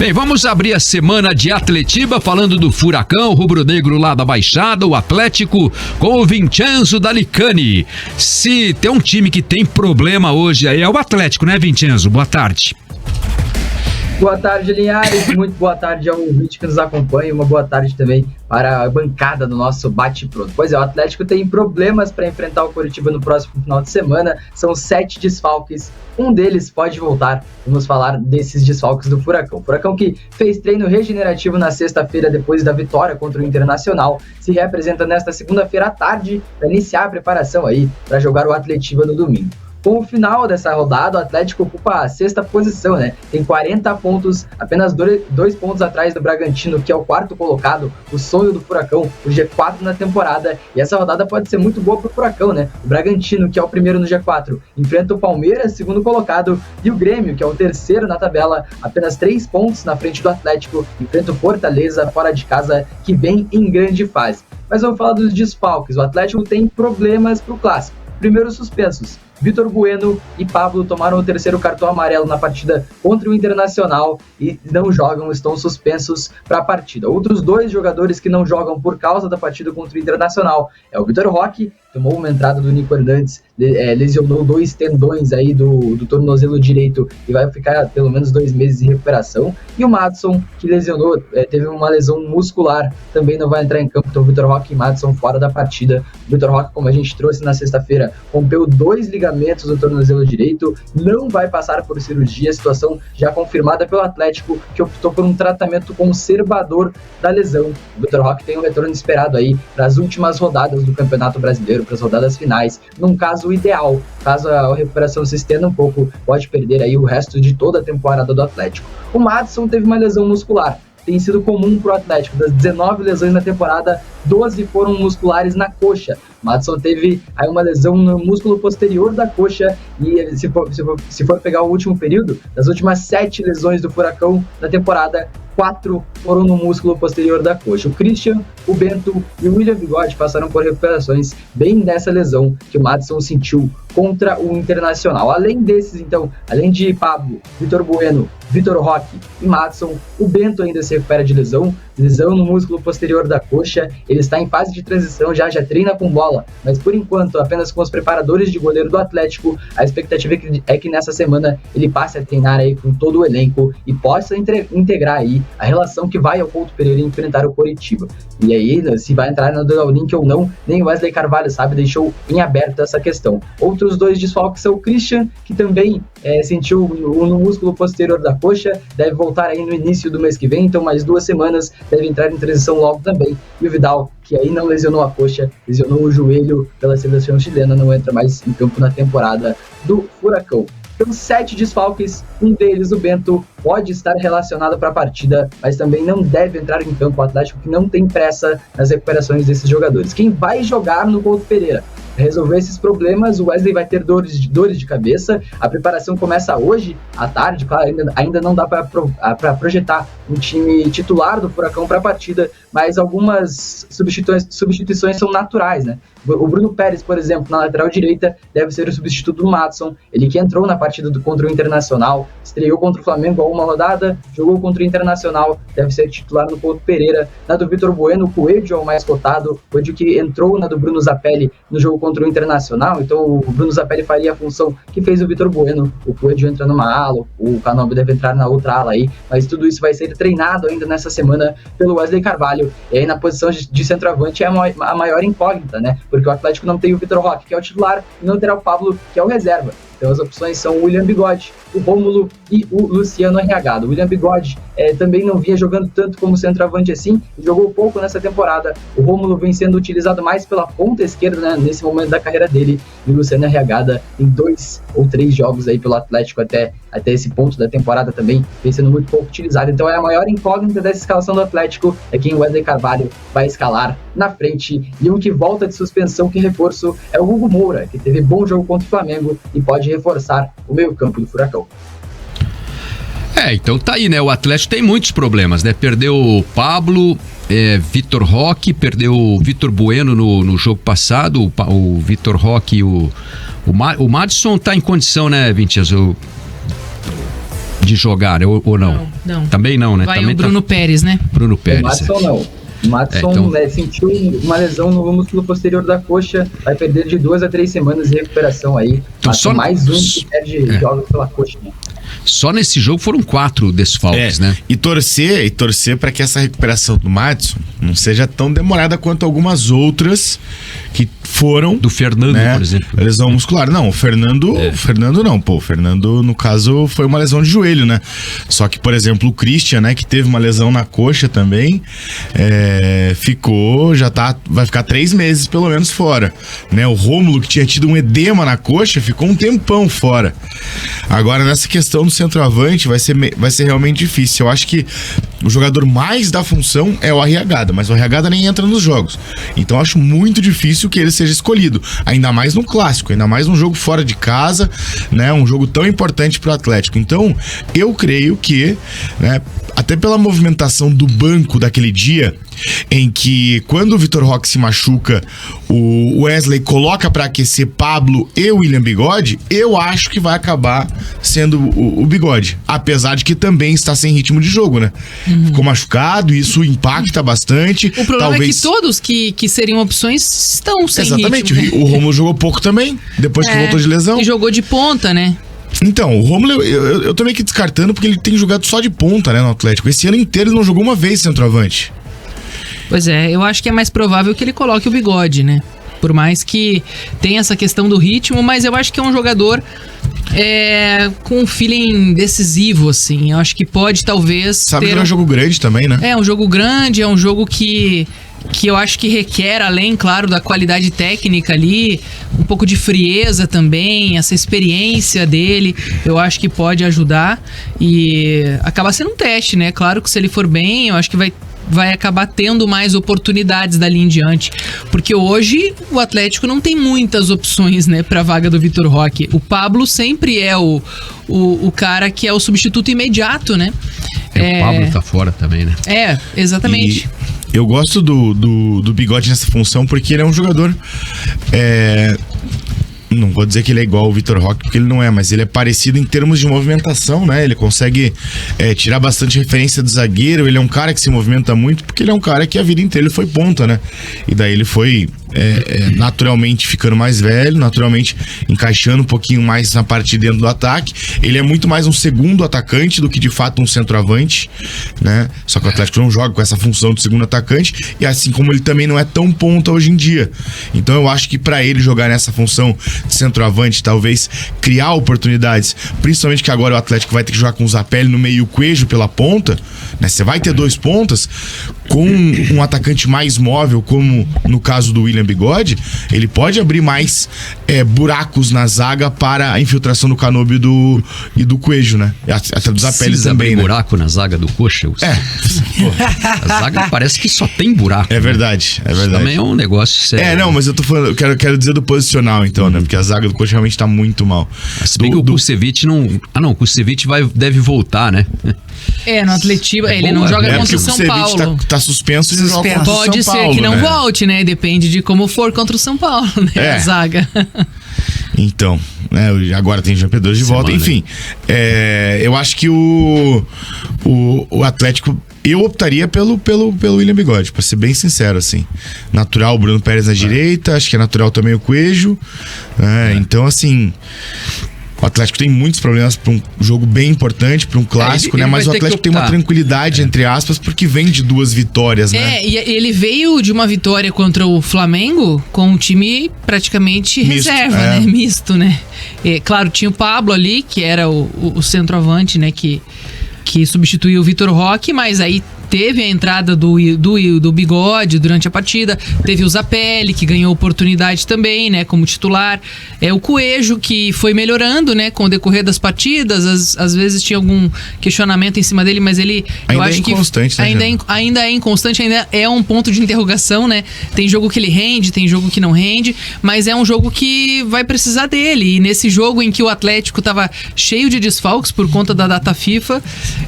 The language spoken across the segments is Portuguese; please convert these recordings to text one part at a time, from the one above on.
Bem, vamos abrir a semana de Atletiba falando do Furacão, rubro-negro lá da Baixada, o Atlético com o Vincenzo Dalicani. Se tem um time que tem problema hoje aí é o Atlético, né, Vincenzo? Boa tarde. Boa tarde, Linhares. Muito boa tarde ao ouvinte que nos acompanha. Uma boa tarde também para a bancada do nosso Bate-Pronto. Pois é, o Atlético tem problemas para enfrentar o Coritiba no próximo final de semana. São 7 desfalques. Um deles pode voltar. Vamos falar desses desfalques do Furacão. O Furacão que fez treino regenerativo na sexta-feira depois da vitória contra o Internacional. Se representa nesta segunda-feira à tarde para iniciar a preparação aí para jogar o Atletiba no domingo. Com o final dessa rodada, o Atlético ocupa a sexta posição, né? Tem 40 pontos, apenas 2 pontos atrás do Bragantino, que é o quarto colocado, o sonho do Furacão, o G4 na temporada. E essa rodada pode ser muito boa pro Furacão, né? O Bragantino, que é o primeiro no G4, enfrenta o Palmeiras, segundo colocado, e o Grêmio, que é o terceiro na tabela, apenas 3 pontos na frente do Atlético, enfrenta o Fortaleza, fora de casa, que vem em grande fase. Mas vamos falar dos desfalques. O Atlético tem problemas pro clássico. Primeiro, suspensos. Vitor Bueno e Pablo tomaram o terceiro cartão amarelo na partida contra o Internacional e não jogam, estão suspensos para a partida. Outros 2 jogadores que não jogam por causa da partida contra o Internacional é o Vitor Roque, tomou uma entrada do Nico Hernandes, lesionou 2 tendões aí do tornozelo direito e vai ficar pelo menos 2 meses em recuperação. E o Madison, que lesionou, teve uma lesão muscular, também não vai entrar em campo. Então Vitor Roque e Madison fora da partida. O Vitor Roque, como a gente trouxe na sexta-feira, rompeu 2 ligamentos do tornozelo direito, não vai passar por cirurgia, situação já confirmada pelo Atlético, que optou por um tratamento conservador da lesão. O Vitor Roque tem um retorno esperado aí para as últimas rodadas do Campeonato Brasileiro, para as rodadas finais, num caso ideal. Caso a recuperação se estenda um pouco, pode perder aí o resto de toda a temporada do Atlético. O Madison teve uma lesão muscular. Tem sido comum para o Atlético. Das 19 lesões na temporada, 12 foram musculares na coxa. Madison teve aí uma lesão no músculo posterior da coxa e se for pegar o último período, das últimas 7 lesões do Furacão na temporada, 4 foram no músculo posterior da coxa. O Christian, o Bento e o William Bigode passaram por recuperações bem dessa lesão que o Madison sentiu contra o Internacional. Além desses, então, além de Pablo, Vitor Bueno, Vitor Roque e Madison, o Bento ainda se recupera de lesão no músculo posterior da coxa. Ele está em fase de transição, já treina com bola, mas por enquanto apenas com os preparadores de goleiro do Atlético. A expectativa é que nessa semana ele passe a treinar aí com todo o elenco e possa integrar aí a relação que vai ao Couto Pereira enfrentar o Coritiba. E aí, se vai entrar no dual link ou não, nem o Wesley Carvalho sabe, deixou em aberto essa questão. Outros 2 desfalques são o Christian, que também sentiu no músculo posterior da coxa, deve voltar aí no início do mês que vem, então mais 2 semanas, deve entrar em transição logo também. E o Vidal, que aí não lesionou a coxa, lesionou o joelho pela seleção chilena, não entra mais em campo na temporada do Furacão. Então, 7 desfalques, um deles, o Bento, pode estar relacionado para a partida, mas também não deve entrar em campo. O Atlético que não tem pressa nas recuperações desses jogadores. Quem vai jogar no Couto Pereira? Resolver esses problemas, o Wesley vai ter dores de cabeça. A preparação começa hoje à tarde, claro, ainda não dá para projetar um time titular do Furacão para a partida, mas algumas substituições são naturais, né? O Bruno Pérez, por exemplo, na lateral direita, deve ser o substituto do Madison, ele que entrou na partida contra o Internacional, estreou contra o Flamengo há uma rodada, jogou contra o Internacional, deve ser titular no Couto Pereira. Na do Vitor Bueno, o Coelho é o mais cotado, o Coelho que entrou na do Bruno Zapelli no jogo contra o Internacional, então o Bruno Zapelli faria a função que fez o Vitor Bueno, o Coelho entra numa ala, o Canobi deve entrar na outra ala aí, mas tudo isso vai ser treinado ainda nessa semana pelo Wesley Carvalho. E aí na posição de centroavante é a maior incógnita, né? Porque o Atlético não tem o Vitor Roque, que é o titular, e não terá o Pablo, que é o reserva. Então as opções são o William Bigode, o Rômulo e o Luciano RH. O William Bigode também não vinha jogando tanto como centroavante assim, jogou pouco nessa temporada. O Rômulo vem sendo utilizado mais pela ponta esquerda, né, nesse momento da carreira dele. E o Luciano RH em 2 ou 3 jogos aí pelo Atlético até esse ponto da temporada também, vem sendo muito pouco utilizado. Então é a maior incógnita dessa escalação do Atlético, é quem o Wesley Carvalho vai escalar na frente. E um que volta de suspensão, que reforço, é o Hugo Moura, que teve bom jogo contra o Flamengo e pode reforçar o meio-campo do Furacão. Então tá aí, né? O Atlético tem muitos problemas, né? Perdeu o Pablo, Vitor Roque, perdeu o Vitor Bueno no jogo passado, o Vitor Roque e o Madison tá em condição, né, Vincenzo? de jogar, ou não? Não. Também não, né? Vai Também o Bruno Pérez, né? Bruno Pérez. O Maddison não. O Maddison então... sentiu uma lesão no músculo posterior da coxa, vai perder de 2 a 3 semanas de recuperação aí. Então, só mais um que perde jogos pela coxa, né? Só nesse jogo foram 4 desfalques, né? E torcer para que essa recuperação do Maddison não seja tão demorada quanto algumas outras que foram. Do Fernando, né, por exemplo. Lesão muscular. Não, o Fernando não, pô. O Fernando, no caso, foi uma lesão de joelho, né? Só que, por exemplo, o Christian, né, que teve uma lesão na coxa também, vai ficar 3 meses pelo menos fora, né? O Rômulo, que tinha tido um edema na coxa, ficou um tempão fora. Agora, nessa questão do centroavante, vai ser realmente difícil. Eu acho que o jogador mais da função é o Arriagada, mas o Arriagada nem entra nos jogos. Então, eu acho muito difícil que ele seja escolhido, ainda mais num clássico, ainda mais num jogo fora de casa, né? Um jogo tão importante pro Atlético. Então, eu creio que, né, até pela movimentação do banco daquele dia, em que quando o Vitor Roque se machuca, o Wesley coloca para aquecer Pablo e o William Bigode, eu acho que vai acabar sendo o Bigode, apesar de que também está sem ritmo de jogo, né? Ficou machucado, isso impacta bastante. O problema é que todos que seriam opções estão sem Exatamente, ritmo. O Rômulo jogou pouco também, depois que voltou de lesão. E jogou de ponta, né? Então, o Rômulo, eu tô meio que descartando porque ele tem jogado só de ponta, né, no Atlético. Esse ano inteiro ele não jogou uma vez centroavante. Pois é, eu acho que é mais provável que ele coloque o Bigode, né? Por mais que tenha essa questão do ritmo, mas eu acho que é um jogador com um feeling decisivo, assim. Eu acho que pode, talvez... Sabe que é um jogo grande também, né? É um jogo grande, é um jogo que eu acho que requer, além, claro, da qualidade técnica ali, um pouco de frieza também, essa experiência dele, eu acho que pode ajudar e acaba sendo um teste, né? Claro que se ele for bem, eu acho que vai acabar tendo mais oportunidades dali em diante, porque hoje o Atlético não tem muitas opções, né, pra vaga do Vitor Roque. O Pablo sempre é o cara que é o substituto imediato, né? O Pablo tá fora também, né? Exatamente. E eu gosto do Bigode nessa função porque ele é um jogador... Não vou dizer que ele é igual ao Vitor Roque, porque ele não é, mas ele é parecido em termos de movimentação, né? Ele consegue tirar bastante referência do zagueiro. Ele é um cara que se movimenta muito, porque ele é um cara que a vida inteira ele foi ponta, né? E daí ele foi naturalmente ficando mais velho, naturalmente encaixando um pouquinho mais na parte de dentro do ataque. Ele é muito mais um segundo atacante do que de fato um centroavante, né? Só que o Atlético não joga com essa função de segundo atacante, e assim como ele também não é tão ponta hoje em dia. Então eu acho que para ele jogar nessa função de centroavante, talvez criar oportunidades, principalmente que agora o Atlético vai ter que jogar com o Zapelli no meio e o Coelho pela ponta, né? Você vai ter 2 pontas com um atacante mais móvel, como no caso do William Bigode, ele pode abrir mais buracos na zaga para a infiltração do Canobio e do Coelho, né? Até do Zapelli também, abrir né? buraco na zaga do Coxa? A zaga parece que só tem buraco. É verdade, é verdade. Isso também é um negócio sério. Não, mas eu tô falando, eu quero dizer do posicional, então, né? Porque a zaga do Coxa realmente tá muito mal. Se bem que o Kusevich não... o Kusevich deve voltar, né? No Atletiba, ele não joga contra o São Paulo. Tá suspenso e não joga contra o São Paulo. Pode ser que não volte, né? Depende de como for contra o São Paulo, né? A zaga. Então, né? Agora tem Jean Pedro de volta. Enfim, eu acho que o Atlético... Eu optaria pelo William Bigode, pra ser bem sincero, assim. Natural o Bruno Pérez na direita, acho que é natural também o Coelho. Então, assim... O Atlético tem muitos problemas para um jogo bem importante, para um clássico, né? Mas o Atlético tem uma tranquilidade, entre aspas, porque vem de 2 vitórias, né? E ele veio de uma vitória contra o Flamengo com um time praticamente reserva, né? Misto, né? Claro, tinha o Pablo ali, que era o centroavante, né? Que substituiu o Vitor Roque, mas aí teve a entrada do Bigode durante a partida, teve o Zapelli, que ganhou oportunidade também, né, como titular, o Coelho, que foi melhorando, né, com o decorrer das partidas, às vezes tinha algum questionamento em cima dele, mas ele, eu acho que ainda é inconstante, ainda é um ponto de interrogação, né, tem jogo que ele rende, tem jogo que não rende, mas é um jogo que vai precisar dele, e nesse jogo em que o Atlético estava cheio de desfalques por conta da data FIFA,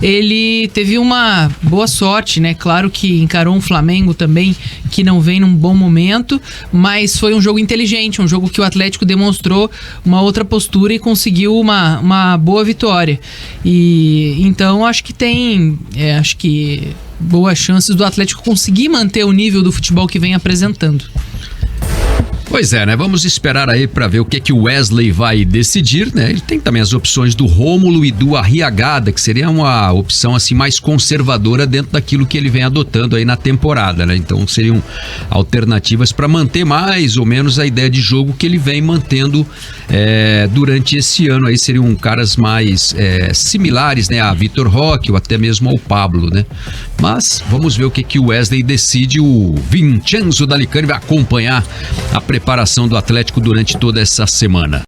ele teve uma boa sorte sorte, né? Claro que encarou um Flamengo também que não vem num bom momento, mas foi um jogo inteligente, um jogo que o Atlético demonstrou uma outra postura e conseguiu uma boa vitória. E então acho que tem boas chances do Atlético conseguir manter o nível do futebol que vem apresentando. Pois é, né? Vamos esperar aí pra ver o que o Wesley vai decidir, né? Ele tem também as opções do Rômulo e do Arriagada, que seria uma opção assim mais conservadora dentro daquilo que ele vem adotando aí na temporada, né? Então seriam alternativas para manter mais ou menos a ideia de jogo que ele vem mantendo durante esse ano. Aí seriam caras mais similares, né? A Vitor Roque ou até mesmo ao Pablo, né? Mas vamos ver o que o Wesley decide. O Vincenzo Dalicani vai acompanhar a preparação do Atlético durante toda essa semana.